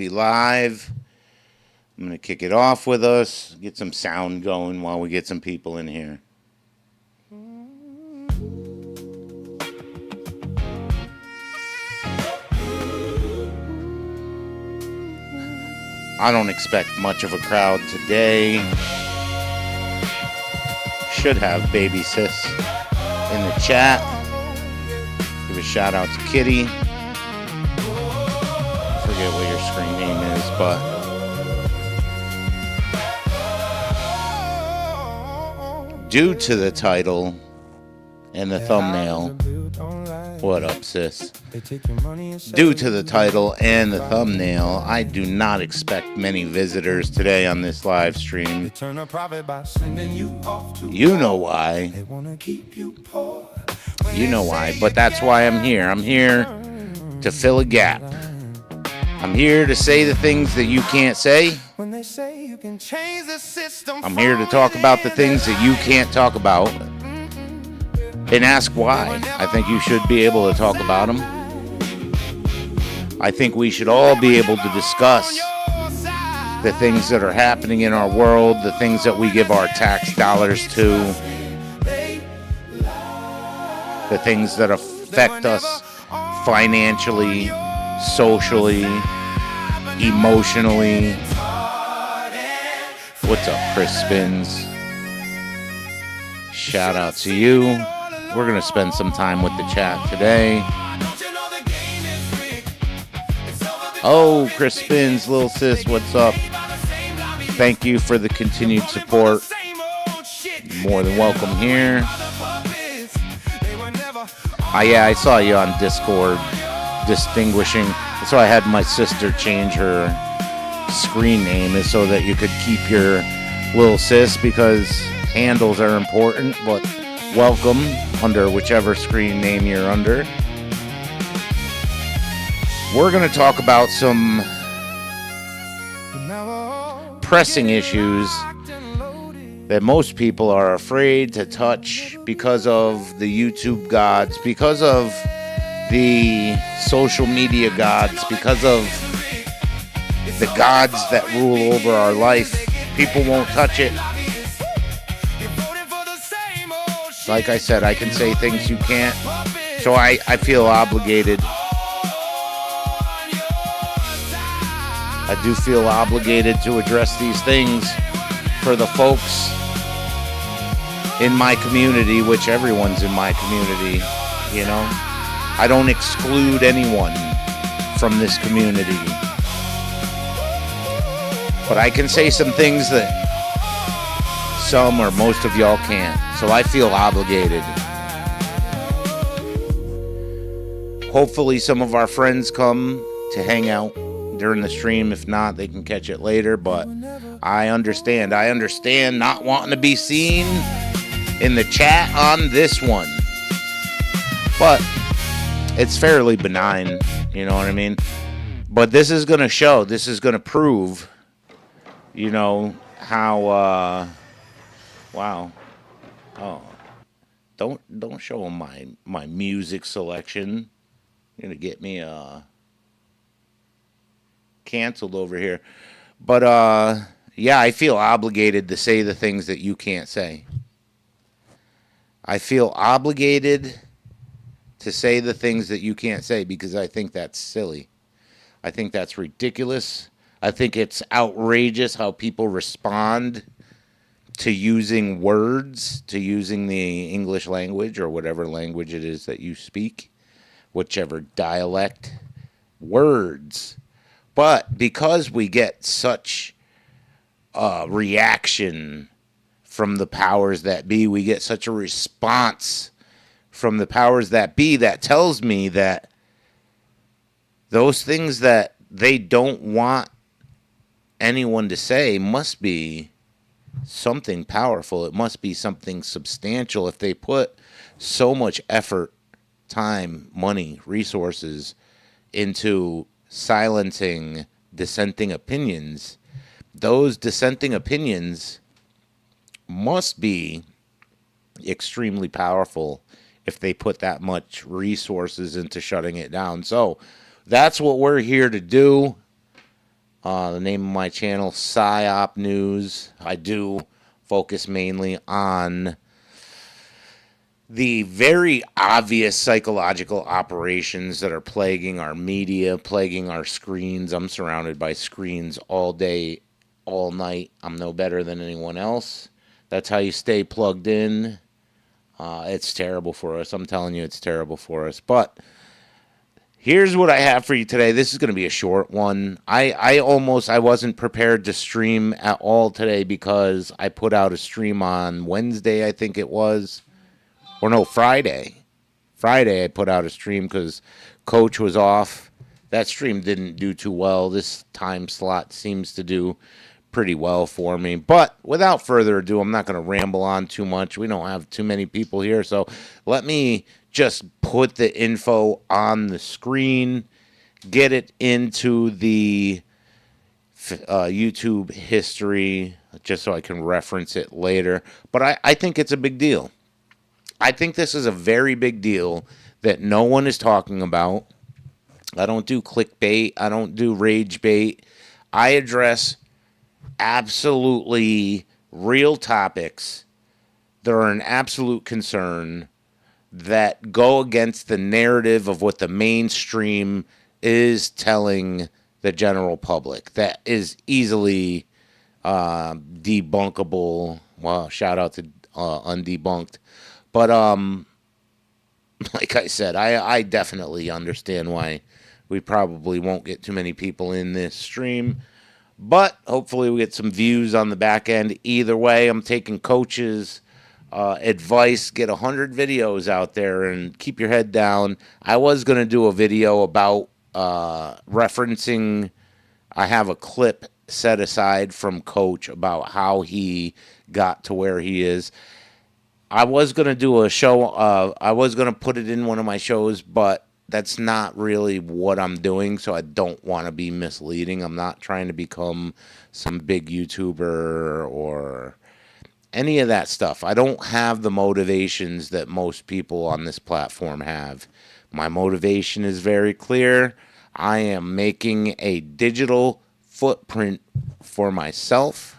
be live. I'm going to kick it off with us, get some sound going while we get some people in here. I don't expect much of a crowd today. Should have Baby Sis in the chat. Give a shout out to Kitty. Forget what your screen name is, but due to the title and the thumbnail, what up, sis? Due to the title and the thumbnail, I do not expect many visitors today on this live stream. You know why. You know why, but that's why I'm here. I'm here to fill a gap. I'm here to say the things that you can't say. I'm here to talk about the things that you can't talk about. And ask why. I think you should be able to talk about them. I think we should all be able to discuss the things that are happening in our world, the things that we give our tax dollars to, the things that affect us financially, socially, emotionally. What's up, Chris Spins? Shout out to you. We're going to spend some time with the chat today. Oh, Chris Spins, little sis, what's up? Thank you for the continued support. More than welcome here. I saw you on Discord distinguishing. That's why I had my sister change her screen name, is so that you could keep your little sis, because handles are important, but welcome under whichever screen name you're under. We're going to talk about some pressing issues that most people are afraid to touch because of the YouTube gods, because of the social media gods, because of the gods that rule over our life. People won't touch it. Like I said, I can say things you can't, so I feel obligated. I do feel obligated to address these things for the folks in my community, which everyone's in my community, you know. I don't exclude anyone from this community. But I can say some things that some or most of y'all can't. So I feel obligated. Hopefully some of our friends come to hang out during the stream. If not, they can catch it later. But I understand. I understand not wanting to be seen in the chat on this one. But it's fairly benign. You know what I mean? But this is going to show. This is going to prove, you know, how... wow. Oh, don't show them my music selection. You're gonna get me canceled over here. But yeah, I feel obligated to say the things that you can't say. I feel obligated to say the things that you can't say because I think that's silly. I think that's ridiculous. I think it's outrageous how people respond to using words, to using the English language or whatever language it is that you speak, whichever dialect, words. But because we get such a reaction from the powers that be, we get such a response from the powers that be, that tells me that those things that they don't want anyone to say must be something powerful. It must be something substantial if they put so much effort, time, money, resources into silencing dissenting opinions. Those dissenting opinions must be extremely powerful if they put that much resources into shutting it down. So that's what we're here to do. The name of my channel, PSY-OP News. I do focus mainly on the very obvious psychological operations that are plaguing our media, plaguing our screens. I'm surrounded by screens all day, all night. I'm no better than anyone else. That's how you stay plugged in. It's terrible for us. I'm telling you, it's terrible for us. But here's what I have for you today. This is going to be a short one. I wasn't prepared to stream at all today because I put out a stream on Wednesday, I think it was. Or no, Friday. Friday I put out a stream because Coach was off. That stream didn't do too well. This time slot seems to do pretty well for me. But without further ado, I'm not going to ramble on too much. We don't have too many people here, so let me just put the info on the screen, get it into the YouTube history, just so I can reference it later. But I think it's a big deal. I think this is a very big deal that no one is talking about. I don't do clickbait. I don't do rage bait. I address absolutely real topics that are an absolute concern that go against the narrative of what the mainstream is telling the general public. That is easily debunkable. Well, shout out to Undebunked. But like I said, I definitely understand why we probably won't get too many people in this stream. But hopefully we get some views on the back end. Either way, I'm taking Coach's advice. Get 100 videos out there and keep your head down. I was going to do a video about referencing. I have a clip set aside from Coach about how he got to where he is. I was going to do a show. I was going to put it in one of my shows, but that's not really what I'm doing, so I don't want to be misleading. I'm not trying to become some big YouTuber or any of that stuff. I don't have the motivations that most people on this platform have. My motivation is very clear. I am making a digital footprint for myself,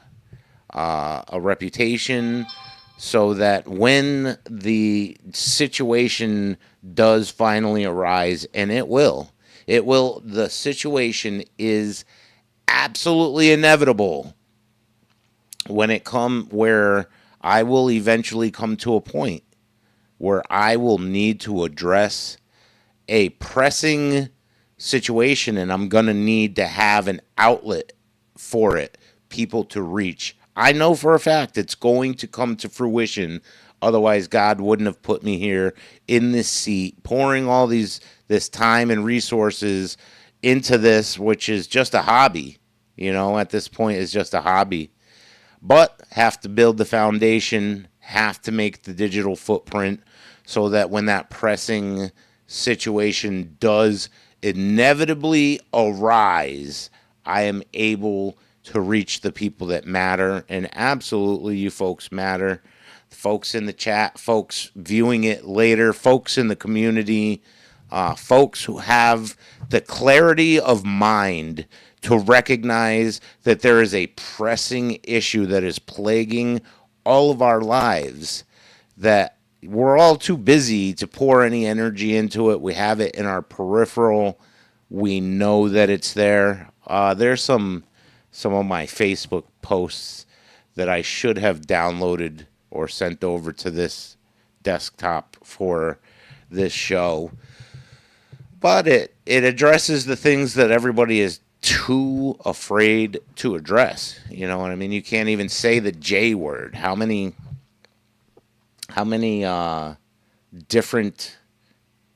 a reputation, so that when the situation does finally arise, and it will, the situation is absolutely inevitable where I will eventually come to a point where I will need to address a pressing situation, and I'm going to need to have an outlet for it, people to reach. I know for a fact it's going to come to fruition. Otherwise, God wouldn't have put me here in this seat, pouring all this time and resources into this, which is just a hobby. At this point, it's just a hobby. But have to build the foundation, have to make the digital footprint so that when that pressing situation does inevitably arise, I am able to reach the people that matter. And absolutely, you folks matter. Folks in the chat, folks viewing it later, folks in the community, folks who have the clarity of mind to recognize that there is a pressing issue that is plaguing all of our lives, that we're all too busy to pour any energy into it. We have it in our peripheral. We know that it's there. There's some of my Facebook posts that I should have downloaded or sent over to this desktop for this show. But it addresses the things that everybody is too afraid to address. You know what I mean? You can't even say the J word. How many different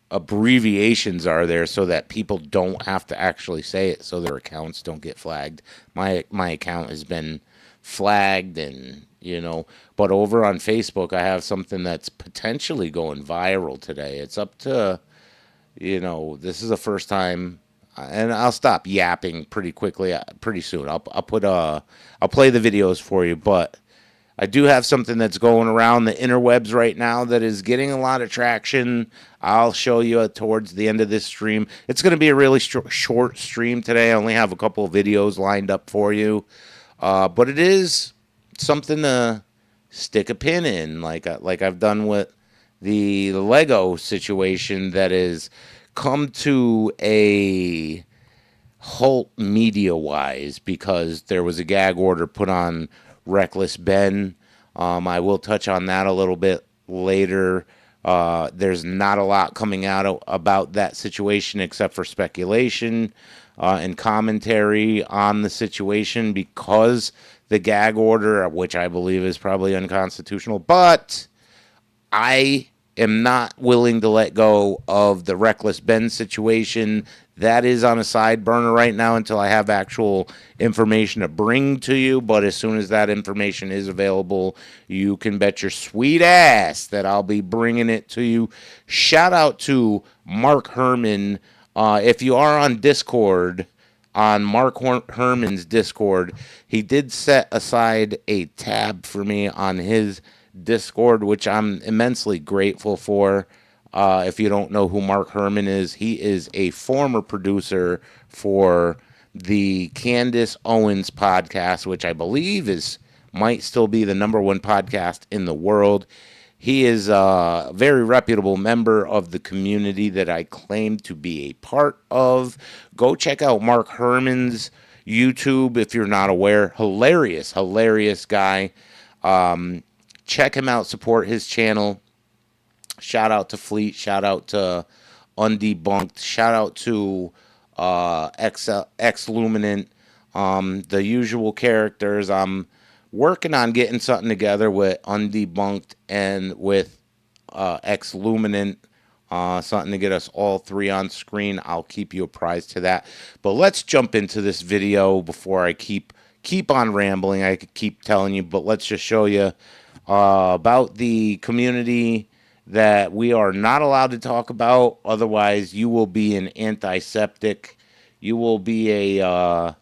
abbreviations are there so that people don't have to actually say it, so their accounts don't get flagged? My account has been flagged, and but over on Facebook I have something that's potentially going viral today. It's up to, this is the first time, and I'll stop yapping pretty quickly pretty soon. I'll play the videos for you, but I do have something that's going around the interwebs right now that is getting a lot of traction. I'll show you towards the end of this stream. It's going to be a really short stream today. I only have a couple of videos lined up for you. But it is something to stick a pin in, like I've done with the Lego situation that has come to a halt media-wise because there was a gag order put on Reckless Ben. I will touch on that a little bit later. There's not a lot coming out about that situation except for speculation and commentary on the situation because the gag order, which I believe is probably unconstitutional, but I am not willing to let go of the Reckless Ben situation. That is on a side burner right now until I have actual information to bring to you. But as soon as that information is available, you can bet your sweet ass that I'll be bringing it to you. Shout out to Mark Herman. If you are on Discord, on Mark Herman's Discord, he did set aside a tab for me on his Discord, which I'm immensely grateful for. If you don't know who Mark Herman is, he is a former producer for the Candace Owens podcast, which I believe might still be the #1 podcast in the world. He is a very reputable member of the community that I claim to be a part of. Go check out Mark Herman's YouTube if you're not aware. Hilarious guy. Check him out. Support his channel. Shout out to Fleet. Shout out to Undebunked. Shout out to X-Luminant. The usual characters. I'm working on getting something together with Undebunked and with X-Luminant. Something to get us all three on screen. I'll keep you apprised to that. But let's jump into this video before I keep on rambling. I could keep telling you, but let's just show you about the community that we are not allowed to talk about. Otherwise, you will be an antiseptic. You will be a...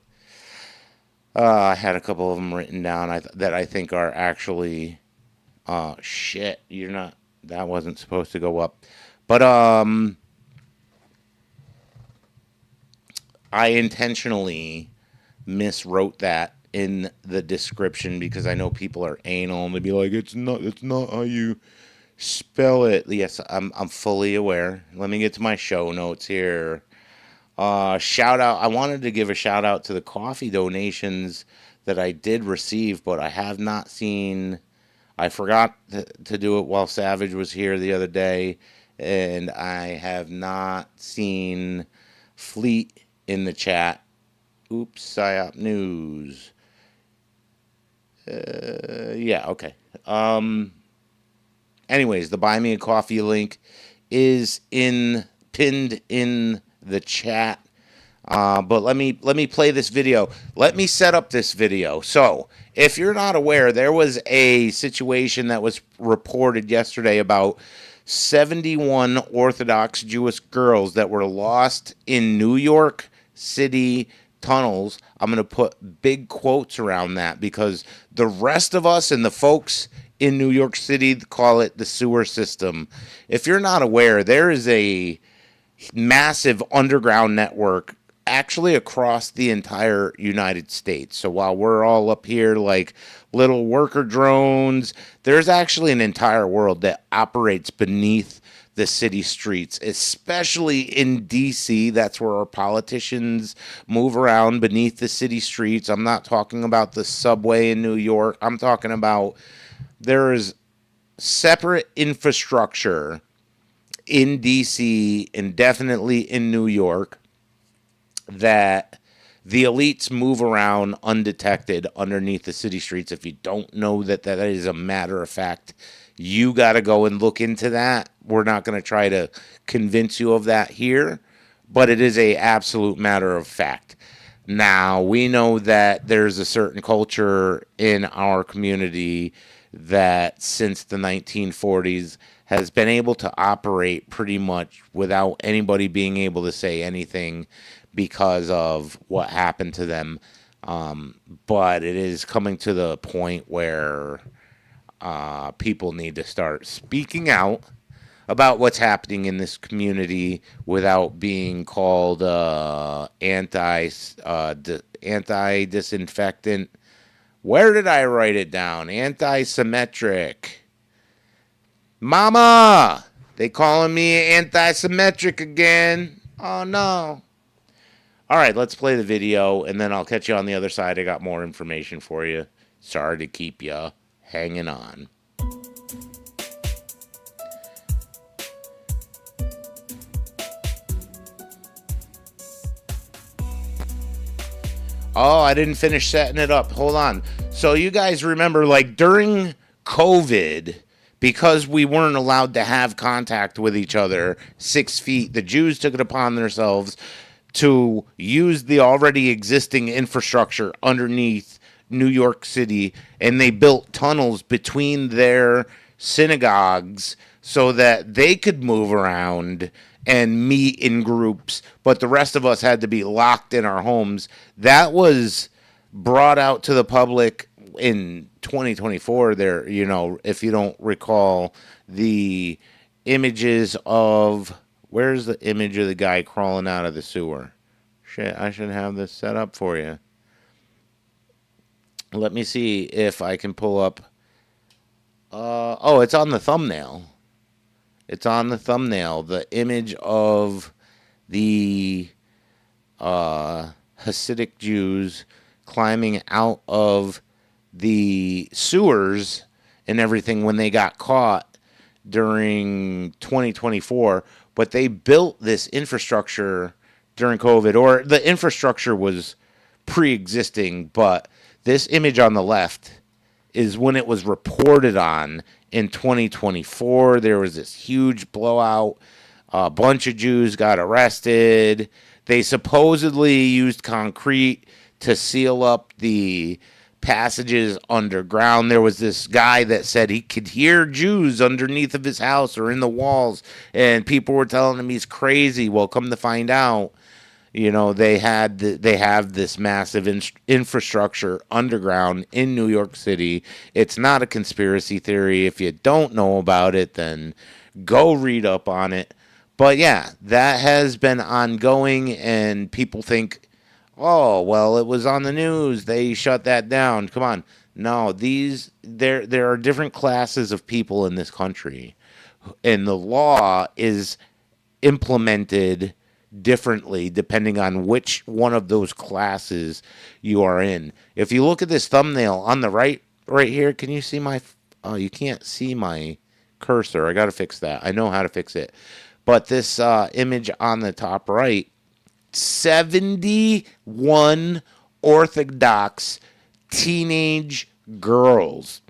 I had a couple of them written down that I think are actually... shit, you're not... That wasn't supposed to go up. But, I intentionally miswrote that in the description because I know people are anal and they'd be like, it's not how you spell it. Yes, I'm fully aware. Let me get to my show notes here. Shout out. I wanted to give a shout out to the coffee donations that I did receive, but I have not seen. I forgot to do it while Savage was here the other day, and I have not seen Fleet in the chat. Oops, PSY-OP news. Yeah, okay. Anyways, the Buy Me a Coffee link is pinned in the chat. But let me play this video. Let me set up this video. So, if you're not aware, there was a situation that was reported yesterday about 71 Orthodox Jewish girls that were lost in New York City tunnels. I'm going to put big quotes around that because the rest of us and the folks in New York City call it the sewer system. If you're not aware, there is a massive underground network actually across the entire United States. So while we're all up here like little worker drones, there's actually an entire world that operates beneath the city streets, especially in D.C. That's where our politicians move around beneath the city streets. I'm not talking about the subway in New York. I'm talking about there is separate infrastructure in D.C. and definitely in New York that the elites move around undetected underneath the city streets. If you don't know that is a matter of fact, you got to go and look into that. We're not going to try to convince you of that here, but it is a absolute matter of fact. Now, we know that there's a certain culture in our community that since the 1940s has been able to operate pretty much without anybody being able to say anything because of what happened to them. But it is coming to the point where people need to start speaking out about what's happening in this community without being called anti-disinfectant. Where did I write it down? Anti-symmetric. Mama, they calling me anti-symmetric again. Oh no. All right, let's play the video, and then I'll catch you on the other side. I got more information for you. Sorry to keep you hanging on. Oh, I didn't finish setting it up. Hold on. So you guys remember, like, during COVID, because we weren't allowed to have contact with each other 6 feet, the Jews took it upon themselves to use the already existing infrastructure underneath New York City, and they built tunnels between their synagogues so that they could move around and meet in groups, but the rest of us had to be locked in our homes. That was brought out to the public in 2024 there, you know, if you don't recall the images of, where's the image of the guy crawling out of the sewer? Shit, I should have this set up for you. Let me see if I can pull up. Oh, it's on the thumbnail. It's on the thumbnail. The image of the Hasidic Jews climbing out of the sewers and everything when they got caught during 2024. But they built this infrastructure during COVID, or the infrastructure was pre-existing, but this image on the left is when it was reported on in 2024. There was this huge blowout. A bunch of Jews got arrested. They supposedly used concrete to seal up the passages underground. There was this guy that said he could hear Jews underneath of his house or in the walls, and people were telling him he's crazy. Well, come to find out, you know, they have this massive infrastructure underground in New York City. It's not a conspiracy theory. If you don't know about it, then go read up on it. But yeah, that has been ongoing, and people think, oh, well, it was on the news, they shut that down. Come on. No, there are different classes of people in this country, and the law is implemented differently depending on which one of those classes you are in. If you look at this thumbnail on the right here, can you see my, oh, you can't see my cursor. I got to fix that. I know how to fix it. But this image on the top right, 71 Orthodox teenage girls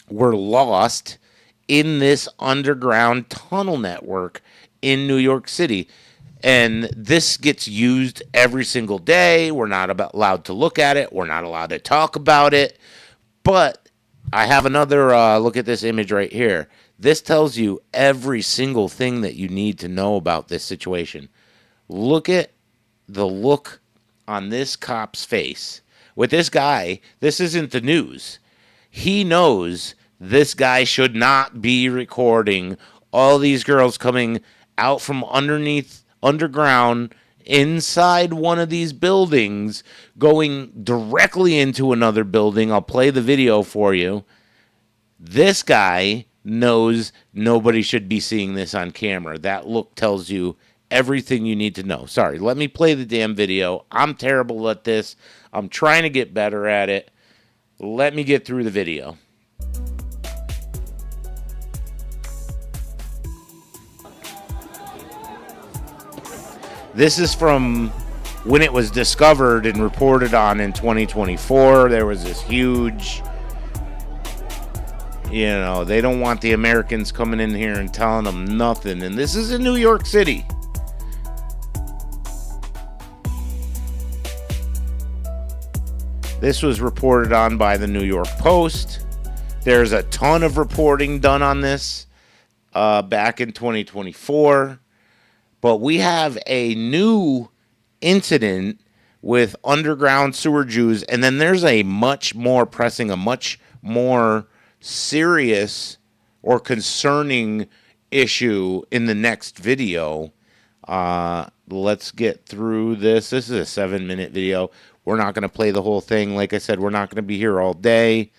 were lost in this underground tunnel network in New York City. And this gets used every single day. We're not allowed to look at it. We're not allowed to talk about it. But I have another look at this image right here. This tells you every single thing that you need to know about this situation. Look at the look on this cop's face. With this guy, this isn't the news. He knows this guy should not be recording all these girls coming out from underground inside one of these buildings, going directly into another building. I'll play the video for you. This guy knows nobody should be seeing this on camera. That look tells you everything you need to know. Sorry, let me play the damn video. I'm terrible at this. I'm trying to get better at it. Let me get through the video. This is from when it was discovered and reported on in 2024. There was this huge, you know, they don't want the Americans coming in here and telling them nothing. And this is in New York City. This was reported on by the New York Post. There's a ton of reporting done on this back in 2024. But we have a new incident with underground sewer Jews, and then there's a much more pressing, a much more serious or concerning issue in the next video. Let's get through this. This is a 7-minute video. We're not going to play the whole thing. Like I said, we're not going to be here all day.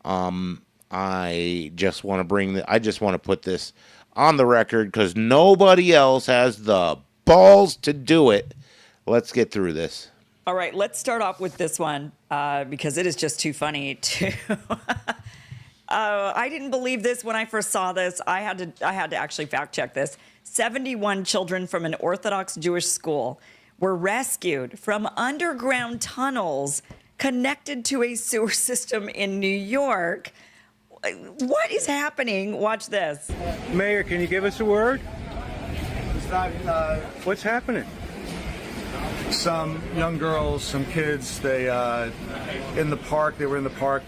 I just want to put this on the record because nobody else has the balls to do it. Let's get through this. All right, let's start off with this one because it is just too funny to. I didn't believe this when I first saw this. I had to actually fact check this. 71 children from an Orthodox Jewish school were rescued from underground tunnels connected to a sewer system in New York. What is happening? Watch this. Mayor, can you give us a word? What's happening? Some young girls, some kids, they were in the park,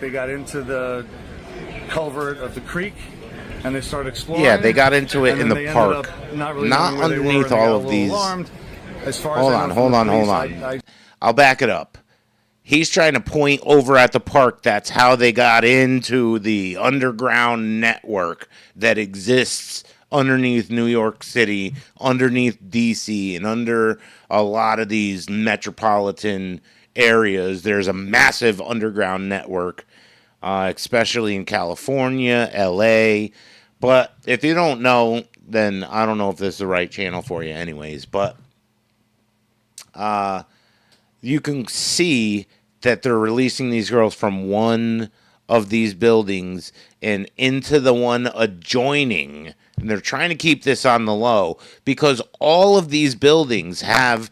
they got into the culvert of the creek, and they started exploring. Yeah, they got into it in the park. Not really not underneath all of these. As far hold as on. I'll back it up. He's trying to point over at the park. That's how they got into the underground network that exists underneath New York City, underneath D.C., and under a lot of these metropolitan areas. There's a massive underground network, especially in California, L.A., but if you don't know, then I don't know if this is the right channel for you anyways. But you can see that they're releasing these girls from one of these buildings and into the one adjoining. And they're trying to keep this on the low because all of these buildings have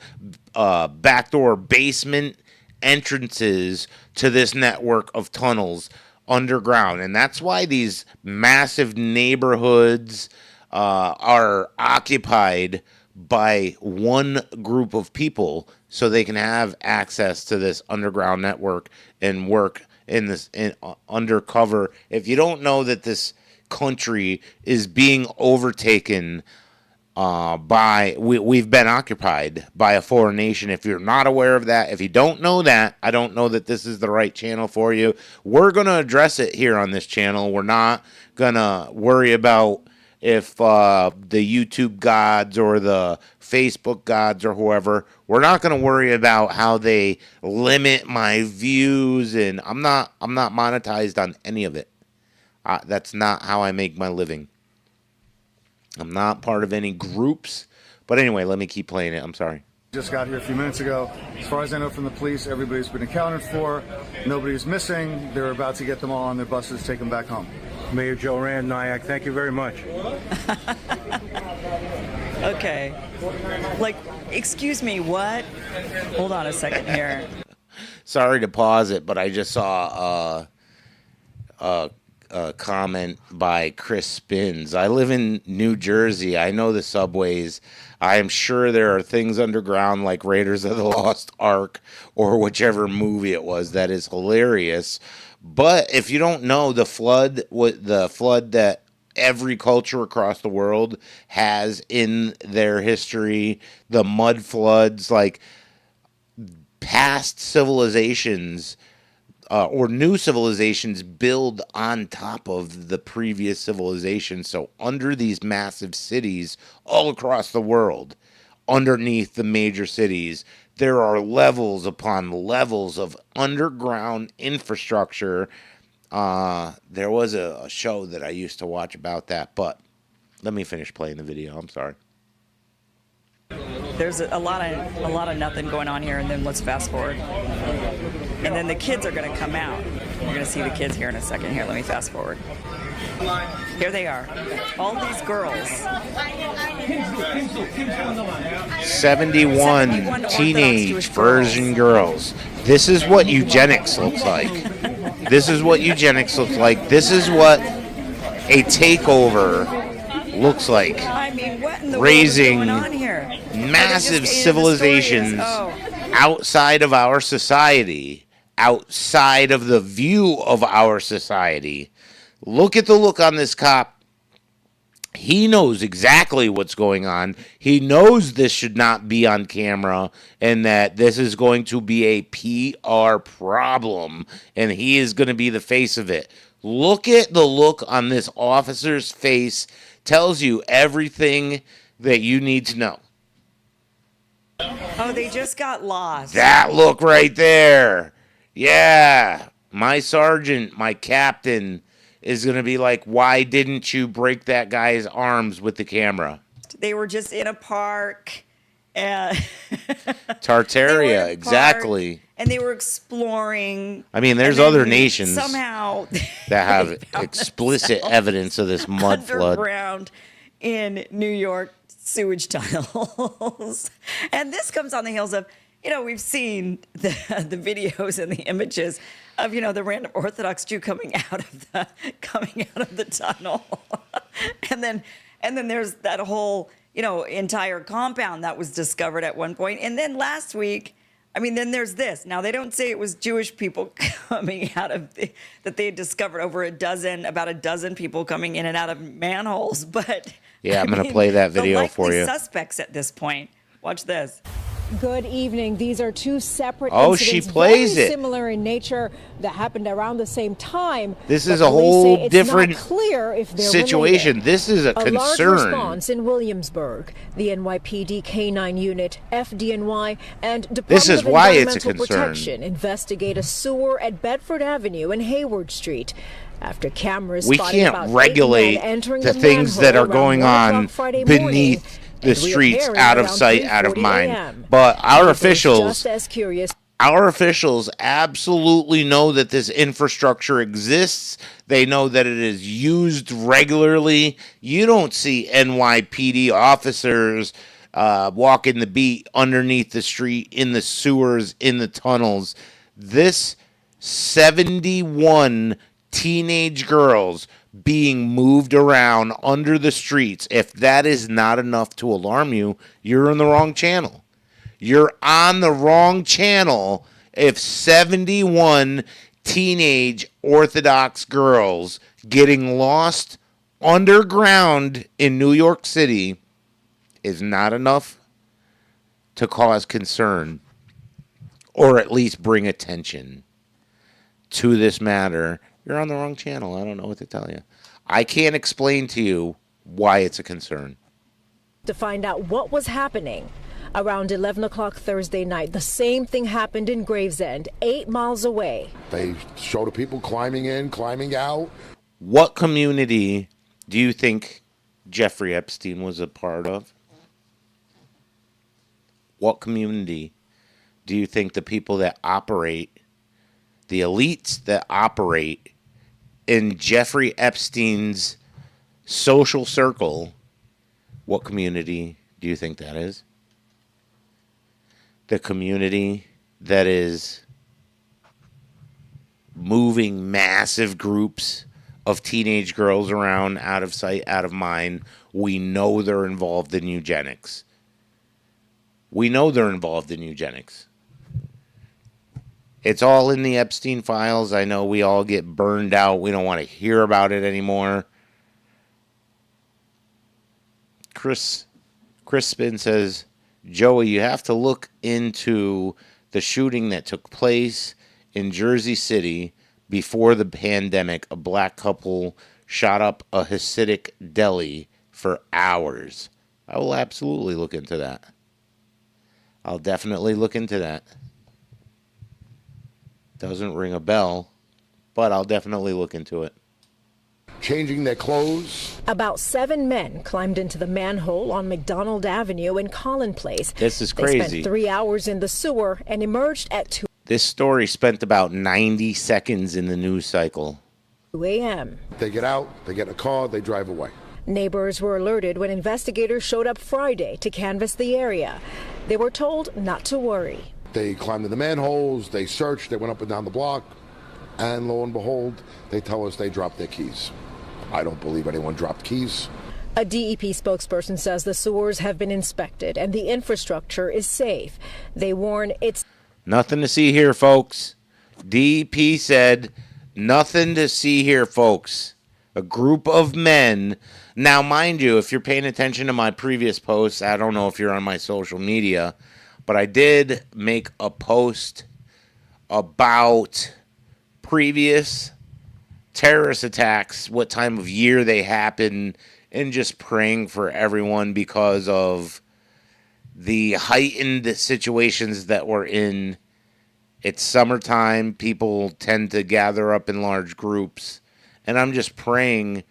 backdoor basement entrances to this network of tunnels underground. And that's why these massive neighborhoods are occupied by one group of people so they can have access to this underground network and work in this undercover. If you don't know that this country is being overtaken we've been occupied by a foreign nation. If you're not aware of that, if you don't know that, I don't know that this is the right channel for you. We're going to address it here on this channel. We're not going to worry about if the YouTube gods or the Facebook gods or whoever, we're not going to worry about how they limit my views, and I'm not monetized on any of it. That's not how I make my living. I'm not part of any groups. But anyway, let me keep playing it. I'm sorry. Just got here a few minutes ago. As far as I know from the police, everybody's been accounted for. Nobody's missing. They're about to get them all on their buses, take them back home. Mayor Joe Rand, Nyack, thank you very much. Okay. Like, excuse me, what? Hold on a second here. Sorry to pause it, but I just saw a comment by Chris Spins. I live in New Jersey. I know the subways. I am sure there are things underground like Raiders of the Lost Ark or whichever movie it was. That is hilarious. But if you don't know, the flood that every culture across the world has in their history, the mud floods, like past civilizations or new civilizations build on top of the previous civilization. So under these massive cities all across the world, underneath the major cities, there are levels upon levels of underground infrastructure. There was a show that I used to watch about that, but let me finish playing the video. I'm sorry. There's a lot of nothing going on here, and then let's fast forward. And then the kids are going to come out. You're going to see the kids here in a second. Here, let me fast forward. Here they are. All these girls. 71 teenage virgin girls. This is what eugenics looks like. This is what eugenics looks like. This is what a takeover looks like. I mean, what in the raising world is going on here? massive civilizations outside of our society, outside of the view of our society. Look at the look on this cop. He knows exactly what's going on. He knows this should not be on camera and that this is going to be a PR problem, and he is going to be the face of it. Look at the look on this officer's face. Tells you everything that you need to know. Oh, they just got lost. That look right there. Yeah. My sergeant, my captain is going to be like, why didn't you break that guy's arms with the camera? They were just in a park. Tartaria, exactly. And they were exploring. I mean, there's and then other nations somehow that have explicit evidence of this mud flood. Underground in New York sewage tunnels. And this comes on the heels of, we've seen the videos and the images of, the random Orthodox Jew coming out of the tunnel. and then there's that whole, entire compound that was discovered at one point. And then last week, then there's this. Now, they don't say it was Jewish people coming out of that they had discovered about a dozen people coming in and out of manholes. But yeah, I'm going to play that video for you. Suspects at this point. Watch this. Good evening. These are two separate incidents, she plays very it. Similar in nature that happened around the same time. This is a whole different clear if situation. Related. This is a concern. Large response in Williamsburg. The NYPD K-9 unit, FDNY, and Department of Environmental Protection investigate a sewer at Bedford Avenue and Hayward Street. After cameras we spotted can't about regulate 8 men entering the things that are going on beneath the streets, out of sight, out of mind. But our officials absolutely know that this infrastructure exists. They know that it is used regularly. You don't see NYPD officers walking the beat underneath the street, in the sewers, in the tunnels. This 71 teenage girls being moved around under the streets, if that is not enough to alarm you, you're on the wrong channel. You're on the wrong channel if 71 teenage Orthodox girls getting lost underground in New York City is not enough to cause concern or at least bring attention to this matter. You're on the wrong channel. I don't know what to tell you. I can't explain to you why it's a concern. To find out what was happening. Around 11 o'clock Thursday night, the same thing happened in Gravesend, 8 miles away. They show the people climbing in, climbing out. What community do you think Jeffrey Epstein was a part of? What community do you think the people that operate, the elites that operate in Jeffrey Epstein's social circle, what community do you think that is? The community that is moving massive groups of teenage girls around, out of sight, out of mind. We know they're involved in eugenics. It's all in the Epstein files. I know we all get burned out. We don't want to hear about it anymore. Chris Spin says, Joey, you have to look into the shooting that took place in Jersey City before the pandemic. A black couple shot up a Hasidic deli for hours. I will absolutely look into that. I'll definitely look into that. Doesn't ring a bell, but I'll definitely look into it. Changing their clothes. About 7 men climbed into the manhole on McDonald Avenue in Collin Place. This is crazy. They spent 3 hours in the sewer and emerged at 2 This story spent about 90 seconds in the news cycle. a.m. They get out, they get in a car, they drive away. Neighbors were alerted when investigators showed up Friday to canvass the area. They were told not to worry. They climbed in the manholes, they searched, they went up and down the block, and lo and behold, they tell us they dropped their keys. I don't believe anyone dropped keys. A DEP spokesperson says the sewers have been inspected and the infrastructure is safe. They warn it's nothing to see here, folks. DEP said, nothing to see here, folks. A group of men. Now, mind you, if you're paying attention to my previous posts, I don't know if you're on my social media, but I did make a post about previous terrorist attacks, what time of year they happen, and just praying for everyone because of the heightened situations that we're in. It's summertime. People tend to gather up in large groups. And I'm just praying,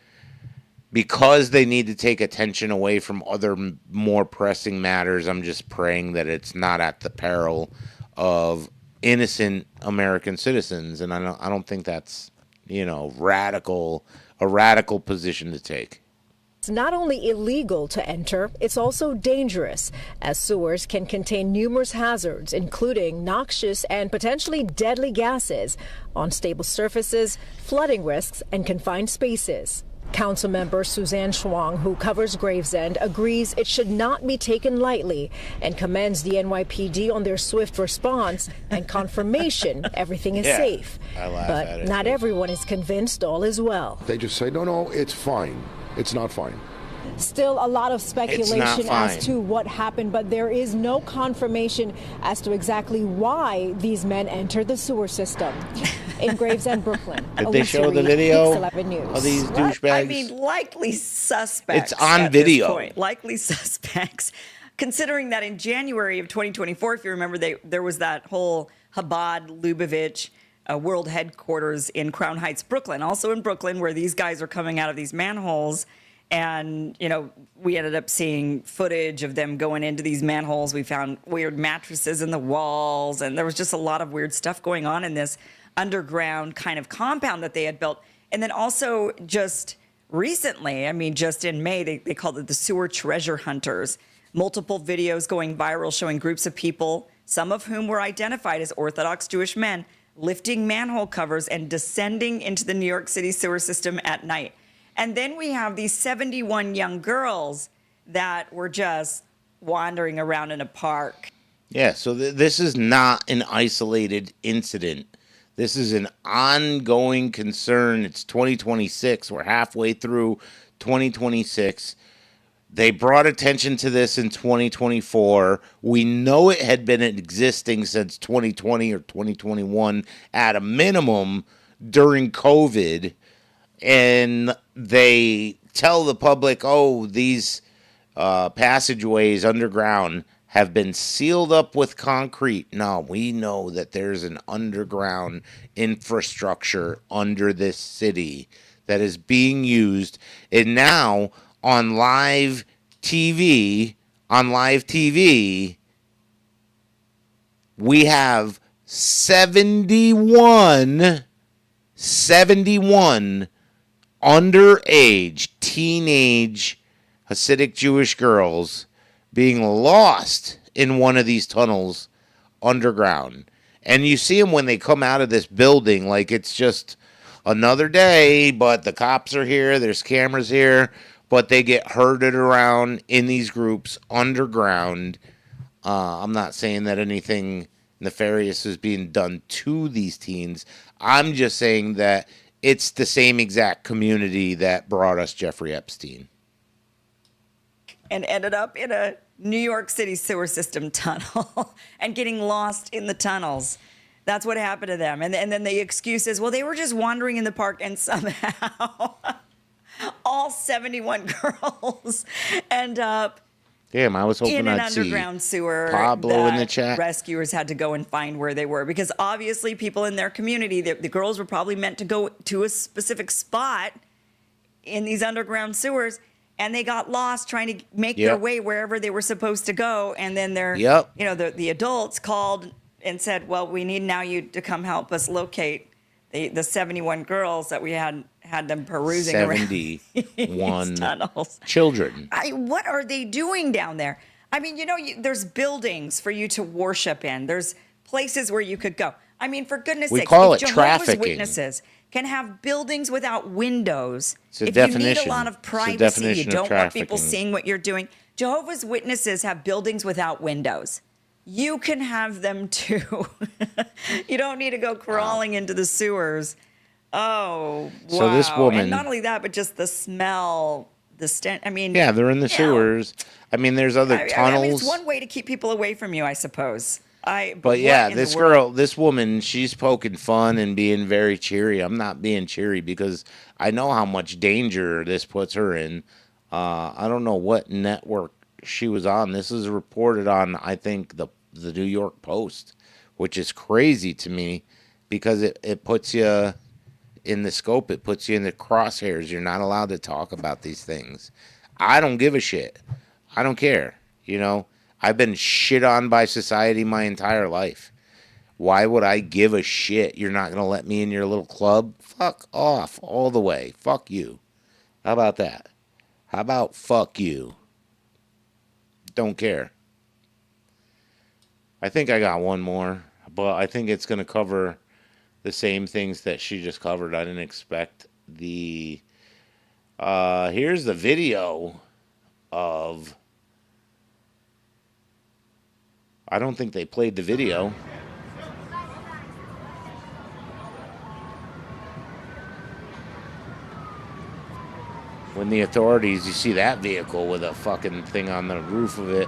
because they need to take attention away from other more pressing matters, I'm just praying that it's not at the peril of innocent American citizens. And I don't think that's, a radical position to take. It's not only illegal to enter, it's also dangerous, as sewers can contain numerous hazards, including noxious and potentially deadly gases, unstable surfaces, flooding risks, and confined spaces. Councilmember Suzanne Schwang, who covers Gravesend, agrees it should not be taken lightly and commends the NYPD on their swift response and confirmation everything is safe. But not everyone is convinced all is well. They just say, no, it's fine. It's not fine. Still a lot of speculation as to what happened, but there is no confirmation as to exactly why these men entered the sewer system. In Gravesend, Brooklyn. Did they show the video of these douchebags? I mean, likely suspects. It's on at video. This point. Likely suspects. Considering that in January of 2024, if you remember, there was that whole Chabad Lubavitch world headquarters in Crown Heights, Brooklyn. Also in Brooklyn, where these guys are coming out of these manholes. And, we ended up seeing footage of them going into these manholes. We found weird mattresses in the walls. And there was just a lot of weird stuff going on in this underground kind of compound that they had built. And then also just recently, just in May, they called it the Sewer Treasure Hunters. Multiple videos going viral showing groups of people, some of whom were identified as Orthodox Jewish men, lifting manhole covers and descending into the New York City sewer system at night. And then we have these 71 young girls that were just wandering around in a park. Yeah, so this is not an isolated incident. This is an ongoing concern. It's 2026. We're halfway through 2026. They brought attention to this in 2024. We know it had been existing since 2020 or 2021 at a minimum during COVID. And they tell the public, these passageways underground have been sealed up with concrete. No, we know that there's an underground infrastructure under this city that is being used. And now on live TV, we have 71 underage, teenage Hasidic Jewish girls being lost in one of these tunnels underground. And you see them when they come out of this building like it's just another day, but the cops are here, there's cameras here, but they get herded around in these groups underground. I'm not saying that anything nefarious is being done to these teens. I'm just saying that it's the same exact community that brought us Jeffrey Epstein. And ended up in a New York City sewer system tunnel and getting lost in the tunnels. That's what happened to them. And then the excuse is, well, they were just wandering in the park, and somehow all 71 girls end up Damn, I was hoping in an I'd underground sewer. Pablo in the chat. Rescuers had to go and find where they were, because obviously people in their community, the girls were probably meant to go to a specific spot in these underground sewers, and they got lost trying to make their way wherever they were supposed to go. And then the adults called and said, well, we need now you to come help us locate the 71 girls that we had them perusing 71 tunnels. Children. What are they doing down there? I mean, there's buildings for you to worship in. There's places where you could go. I mean, for goodness sakes, call if it Jehovah's trafficking. Witnesses can have buildings without windows, It's a if definition. you need a lot of It's a privacy, you definition of don't want people trafficking. seeing what you're doing. Jehovah's Witnesses have buildings without windows. You can have them too. You don't need to go crawling into the sewers Oh, wow. So this woman, and not only that, but just the smell, the stench. I mean, yeah, they're in the you know, sewers. I mean, there's other I mean, it's tunnels. one way to keep people away from you, I suppose. But But yeah, what in the this world? girl, this woman, she's poking fun and being very cheery. I'm not being cheery because I know how much danger this puts her in. I don't know what network she was on. This is reported on, I think, the New York Post, which is crazy to me because it puts you in the scope. It puts you in the crosshairs. You're not allowed to talk about these things. I don't give a shit. I don't care. You know, I've been shit on by society my entire life. Why would I give a shit? You're not going to let me in your little club? Fuck off all the way. Fuck you. How about that? How about fuck you? Don't care. I think I got one more, but I think it's going to cover the same things that she just covered. I didn't expect the... here's the video of... I don't think they played the video. When the authorities, you see that vehicle with a fucking thing on the roof of it.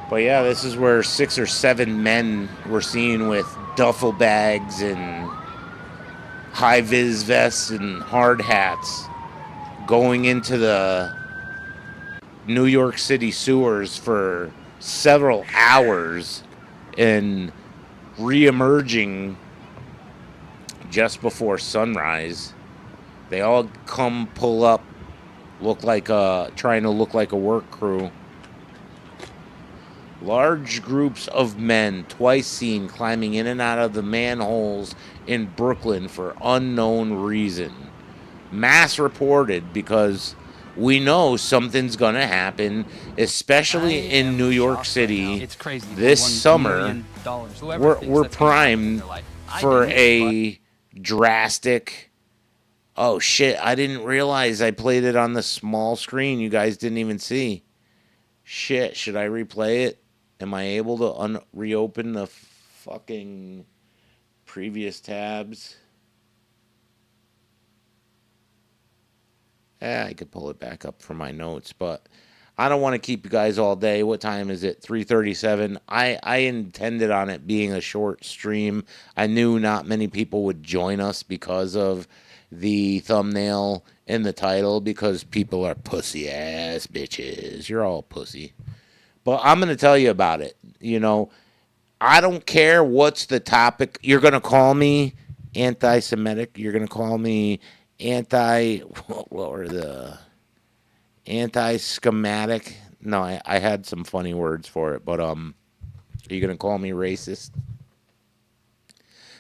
But yeah, this is where 6 or 7 men were seen with duffel bags and high-vis vests and hard hats going into the New York City sewers for several hours and re-emerging just before sunrise. They all come pull up, trying to look like a work crew. Large groups of men twice seen climbing in and out of the manholes in Brooklyn for unknown reason. Mass reported because we know something's going to happen, especially in New York City. It's crazy. This summer, we're primed for a drastic... Oh, shit, I didn't realize I played it on the small screen. You guys didn't even see. Shit, should I replay it? Am I able to reopen the fucking previous tabs? Yeah, I could pull it back up for my notes, but I don't want to keep you guys all day. What time is it? 3:37. I intended on it being a short stream. I knew not many people would join us because of the thumbnail and the title, because people are pussy ass bitches. You're all pussy. But I'm going to tell you about it. You know, I don't care what's the topic. You're going to call me anti-Semitic. You're going to call me anti-schematic. No, I had some funny words for it, but are you going to call me racist?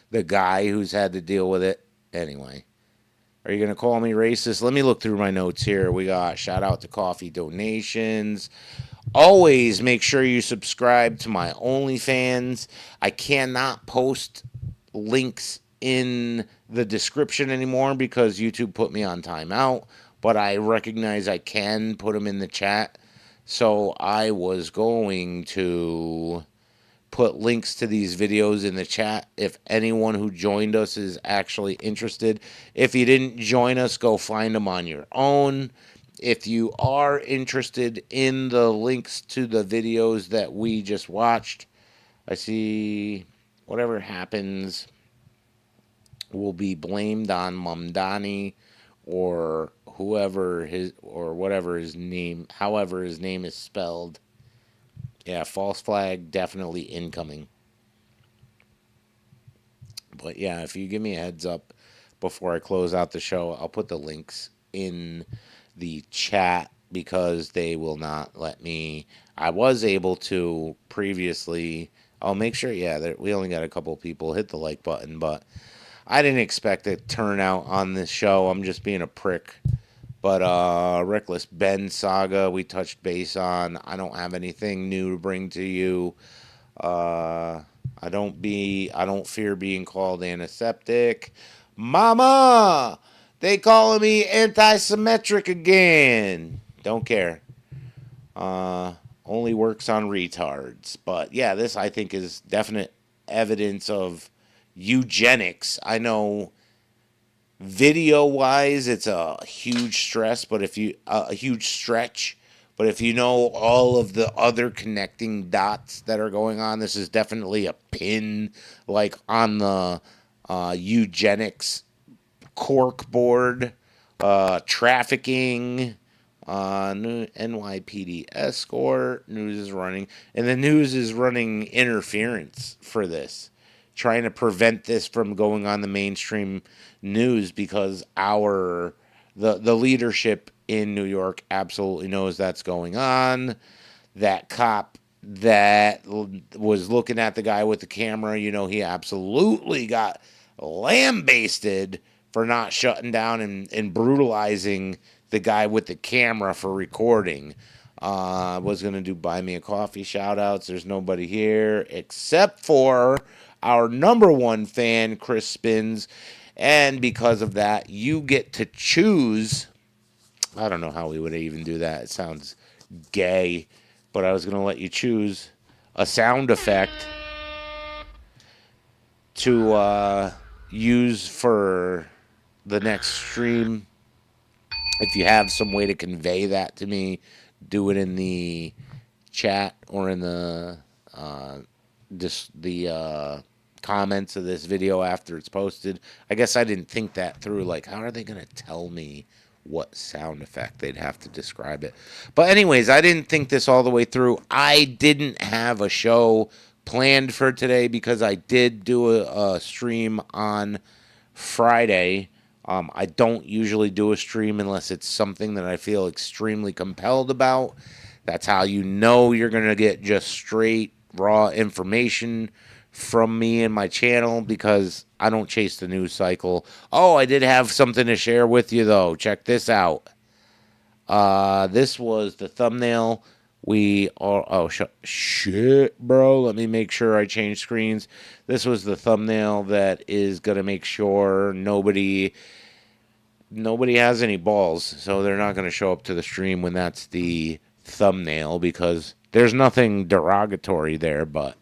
The guy who's had to deal with it. Anyway. Are you going to call me racist? Let me look through my notes here. We got shout out to coffee donations. Always make sure you subscribe to my OnlyFans. I cannot post links in the description anymore because YouTube put me on timeout, but I recognize I can put them in the chat. So I was going to put links to these videos in the chat if anyone who joined us is actually interested. If you didn't join us, go find them on your own. If you are interested in the links to the videos that we just watched, I see whatever happens will be blamed on Mamdani or whoever whatever his name, however his name is spelled. Yeah, false flag, definitely incoming. But yeah, if you give me a heads up before I close out the show, I'll put the links in the chat because they will not let me. I was able to previously. I'll make sure, yeah, we only got a couple people hit the like button, but I didn't expect a turnout on this show. I'm just being a prick. But Reckless Ben saga, we touched base on. I don't have anything new to bring to you. I don't fear being called antiseptic. Mama, they calling me anti-symmetric again. Don't care. Only works on retards. But yeah, this I think is definite evidence of eugenics. I know Video wise, it's a huge stress, but if you a huge stretch. But if you know all of the other connecting dots that are going on, this is definitely a pin, like on the eugenics cork board, trafficking, NYPD escort, news is running, and the news is running interference for this, trying to prevent this from going on the mainstream news because the leadership in New York absolutely knows that's going on. That cop that was looking at the guy with the camera, he absolutely got lambasted for not shutting down and brutalizing the guy with the camera for recording. I was going to do buy me a coffee shout outs. There's nobody here except for our number one fan, Chris Spins. And because of that, you get to choose. I don't know how we would even do that. It sounds gay. But I was going to let you choose a sound effect to use for the next stream. If you have some way to convey that to me, do it in the chat or in the comments of this video after it's posted. I guess I didn't think that through. Like, how are they going to tell me what sound effect? They'd have to describe it. But anyways, I didn't think this all the way through. I didn't have a show planned for today because I did do a stream on Friday. I don't usually do a stream unless it's something that I feel extremely compelled about. That's how you know you're going to get just straight, raw information from me and my channel, because I don't chase the news cycle. Oh, I did have something to share with you, though. Check this out. This was the thumbnail. Shit, bro. Let me make sure I change screens. This was the thumbnail that is going to make sure nobody has any balls, so they're not going to show up to the stream when that's the thumbnail, because there's nothing derogatory there, but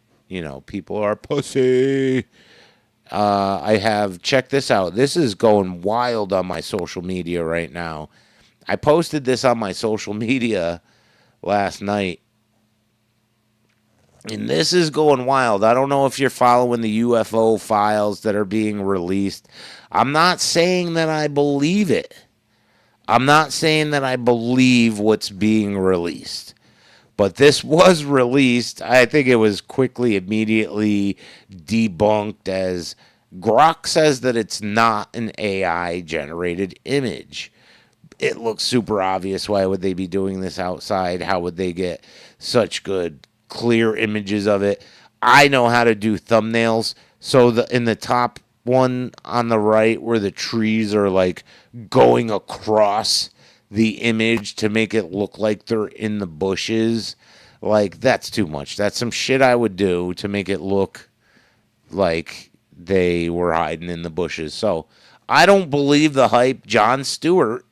people are pussy. Check this out. This is going wild on my social media right now. I posted this on my social media last night, and this is going wild. I don't know if you're following the UFO files that are being released. I'm not saying that I believe it. I'm not saying that I believe what's being released. But this was released. I think it was immediately debunked, as Grok says that it's not an AI-generated image. It looks super obvious. Why would they be doing this outside? How would they get such good, clear images of it? I know how to do thumbnails. So in the top one on the right, where the trees are like going across the image to make it look like they're in the bushes, like, that's too much. That's some shit I would do to make it look like they were hiding in the bushes. So I don't believe the hype. Jon Stewart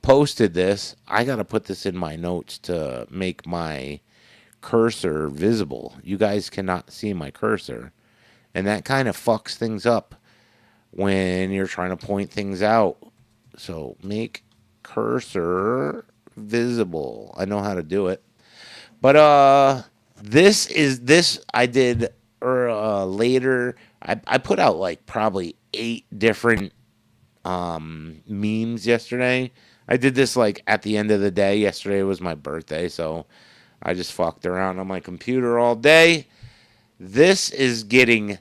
posted this. I got to put this in my notes to make my cursor visible. You guys cannot see my cursor, and that kind of fucks things up when you're trying to point things out. So make cursor visible. I know how to do it. But this I did later. I put out like probably 8 different memes yesterday. I did this like at the end of the day. Yesterday was my birthday, so I just fucked around on my computer all day. This is getting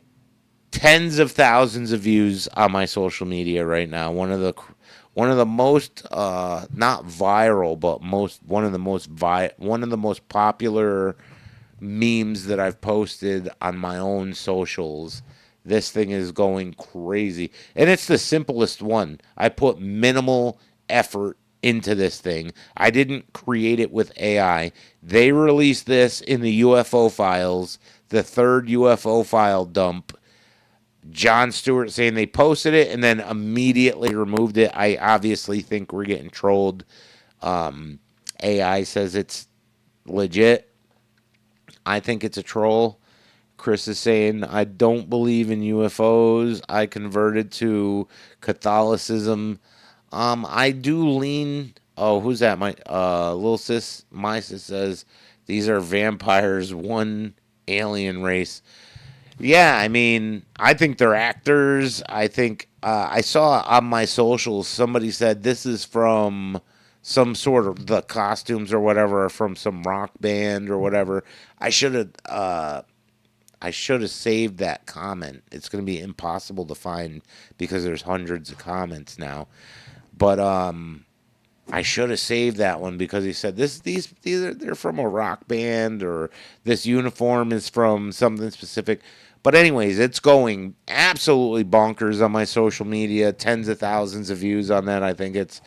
tens of thousands of views on my social media right now. One of the most not viral, but one of the most popular memes that I've posted on my own socials. This thing is going crazy, and it's the simplest one. I put minimal effort into this thing. I didn't create it with AI. They released this in the UFO files, the 3rd UFO file dump. Jon Stewart saying they posted it and then immediately removed it. I obviously think we're getting trolled. AI says it's legit. I think it's a troll, Chris is saying, I don't believe in UFOs. I converted to Catholicism. I do lean. Oh, who's that? My little sis, my sis says these are vampires, one alien race. Yeah, I mean, I think they're actors. I think I saw on my socials somebody said this is from some sort of the costumes or whatever are from some rock band or whatever. I should have saved that comment. It's going to be impossible to find because there's hundreds of comments now. But I should have saved that one because he said these they're from a rock band or this uniform is from something specific. But anyways, it's going absolutely bonkers on my social media. Tens of thousands of views on that. I think it's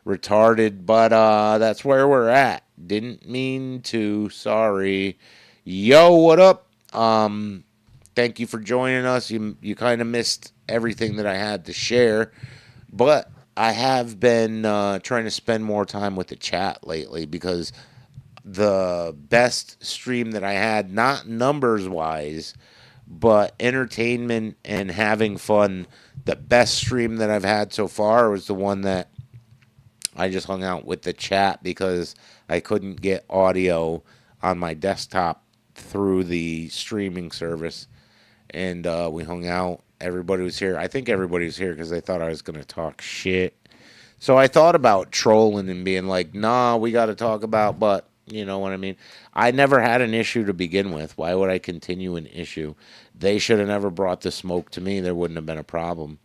retarded, but that's where we're at. Didn't mean to. Sorry. Yo, what up? Thank you for joining us. You kind of missed everything that I had to share, but I have been trying to spend more time with the chat lately because the best stream that I had, not numbers-wise, but entertainment and having fun, the best stream that I've had so far was the one that I just hung out with the chat because I couldn't get audio on my desktop through the streaming service. And we hung out. Everybody was here. I think everybody was here because they thought I was going to talk shit. So I thought about trolling and being like, nah, we got to talk about, but you know what I mean? I never had an issue to begin with. Why would I continue an issue? They should have never brought the smoke to me. There wouldn't have been a problem.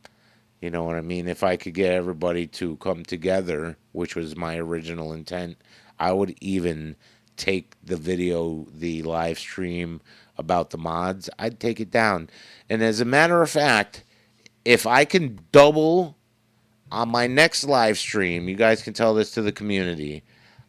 You know what I mean? If I could get everybody to come together, which was my original intent, I would even take the video, the live stream about the mods. I'd take it down. And as a matter of fact, if I can double on my next live stream, you guys can tell this to the community,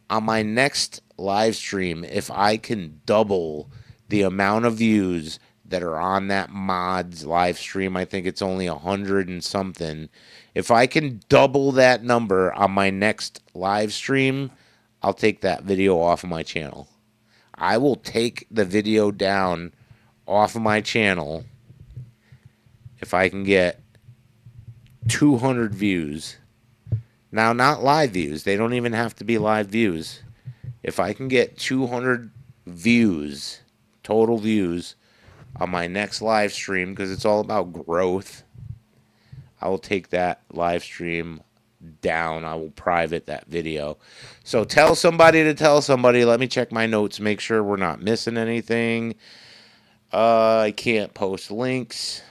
on my next live stream, if I can double the amount of views that are on that mods live stream, I think it's only 100 and something. If I can double that number on my next live stream, I'll take that video off of my channel. I will take the video down off of my channel if I can get 200 views. Now, not live views. They don't even have to be live views. If I can get 200 views, total views, on my next live stream, because it's all about growth, I will take that live stream down. I will private that video. So tell somebody to tell somebody. Let me check my notes, make sure we're not missing anything. I can't post links.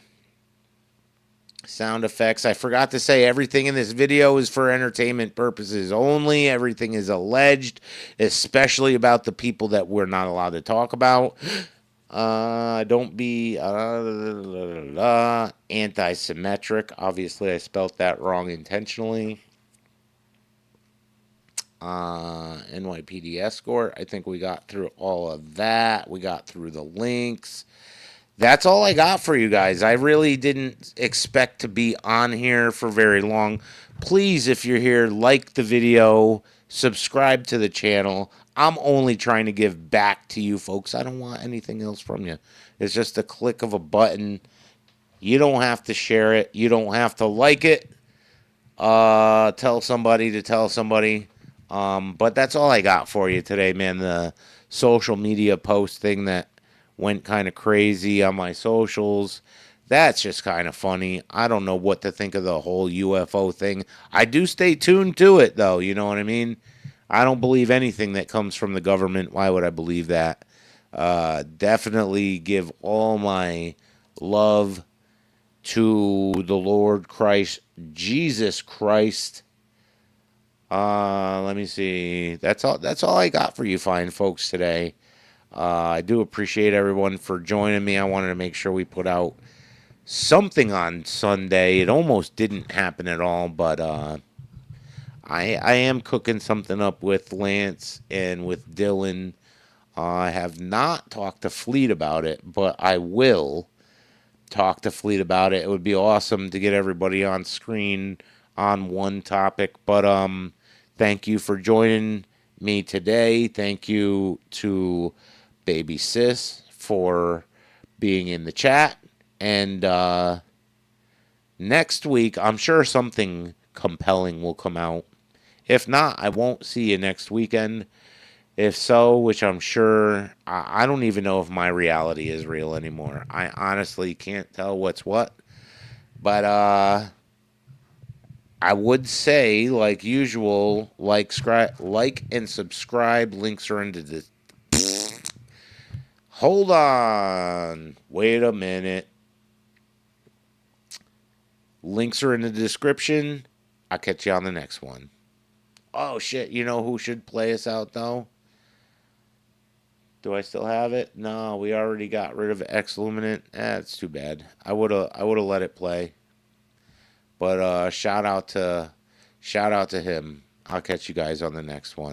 Sound effects. I forgot to say everything in this video is for entertainment purposes only. Everything is alleged, especially about the people that we're not allowed to talk about. Don't be anti-symmetric. Obviously, I spelt that wrong intentionally. NYPD escort. I think we got through all of that. We got through the links. That's all I got for you guys. I really didn't expect to be on here for very long. Please, if you're here, like the video, subscribe to the channel. I'm only trying to give back to you folks. I don't want anything else from you. It's just a click of a button. You don't have to share it. You don't have to like it. Tell somebody to tell somebody. But that's all I got for you today, man. The social media post thing that went kind of crazy on my socials. That's just kind of funny. I don't know what to think of the whole UFO thing. I do stay tuned to it, though. You know what I mean? I don't believe anything that comes from the government. Why would I believe that? Definitely give all my love to the Lord Christ, Jesus Christ. Let me see. That's all I got for you fine folks today. I do appreciate everyone for joining me. I wanted to make sure we put out something on Sunday. It almost didn't happen at all, but I am cooking something up with Lance and with Dylan. I have not talked to Fleet about it, but I will talk to Fleet about it. It would be awesome to get everybody on screen on one topic, but thank you for joining me today. Thank you to Baby Sis for being in the chat. And next week, I'm sure something compelling will come out. If not, I won't see you next weekend. If so, which I'm sure, I don't even know if my reality is real anymore. I honestly can't tell what's what. But I would say, like usual, like and subscribe. Links are in the... Hold on. Wait a minute. Links are in the description. I'll catch you on the next one. Oh, shit. You know who should play us out, though? Do I still have it? No, we already got rid of X-Luminant. It's too bad. I would've let it play. But shout out to him. I'll catch you guys on the next one.